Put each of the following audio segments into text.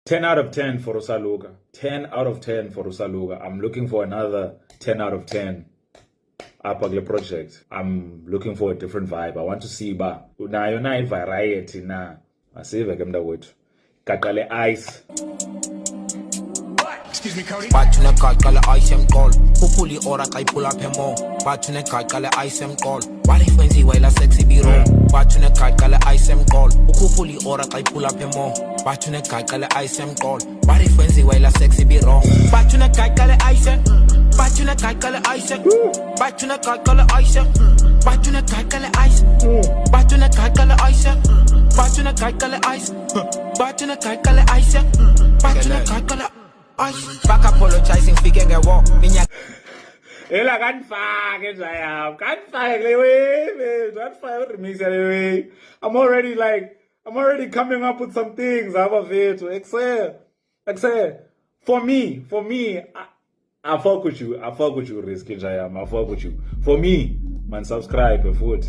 10 out of 10 for Usaluka. 10 out of 10 for Usaluka. I'm looking for another 10 out of 10 Apple project. I'm looking for a different vibe. I want to see ba unayo na variety na asive ke mntakwethu. Gaqale ice. Excuse me, Cody. Batune gaqale ice emqolo. Uphuli ora xa iphula apha emo. Batune gaqale ice emqolo. Wale kwenziwa la sexy biro. Batune gaqale ice emqolo. Ukhuphuli ora xa iphula apha emo. Batune gaqale ice emqolo. Wale kwenziwa la sexy biro. Batune gaqale ice. Batune gaqale ice. Batune gaqale ice. Batune gaqale ice. Batune gaqale ice. Batune gaqale ice. Batune gaqale ice. Batune gaqale ice. Back apologizing fike ngewo. Ela kanifake nje yami. Kanifake le way. Kanifake remix le way. I'm already coming up with some things. Excel. For me, I fuck with you. I fuck with you, Risky Jayam. I fuck with you. For me, man, subscribe, foot.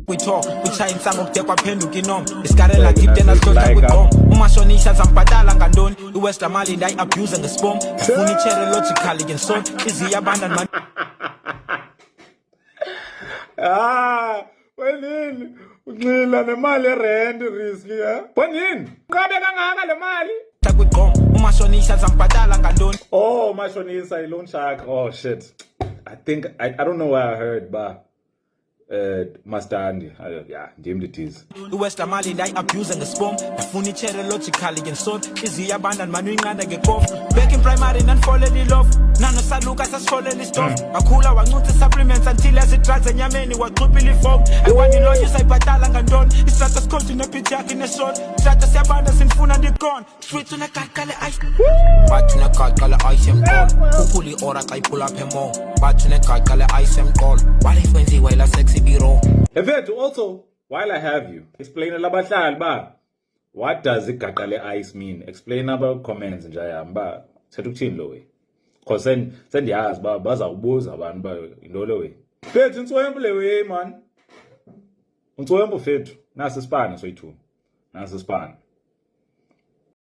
We talk, we try and sang up there penduka inom. Isikarela deep na sithatha kwiqom. Umashonisha zampatala ngandoni. iWest Mali ndayi abuse ngespom. Ngifuna ichere logically ngenson. Iziya abandon man. Wenini? Uncila nemali erent Risky, eh? Wenini? Kabe kangaka le mali? Takwiqom. Umashonisha zampatala ngandoni. Oh, Mashonisa loan shark. Oh shit. I don't know where I heard, but Master Andy, yeah, deemed it is. iWest Mali ndayi abuse ngespom. Ngifuna ichere logically ngenson. Iziya abandon man uyinqanda ngekof. Back in primary nandifalled in love. Nano saluka sasifalled istof. Akhula wancutha supplements until azidrugs enyameni waxuphila ifom. Ayiwani loyo sayibhatala ngantoni. Istrato sikhonje nepitch yakhe nesol. Istrato siyabanda sinifuna ndikon. Street unegaqale ice. Bathi unegaqale ice emqolo. Uphuli ora xa iphula apha emo. Bathi unegaqale ice emqolo. Wale kwenziwa la sexy biro. Efethu, also, while I have you, explain labahlali ba. What does igaqale ice mean? Explain about comments njayami ba. Sekuthini lo we? Cause sendiyazi ba bazawubuza abantu ba into lo we. Fethu intswempu le we man. Untswempu fethu. Nasi isipana soyithu. Nasi isipana.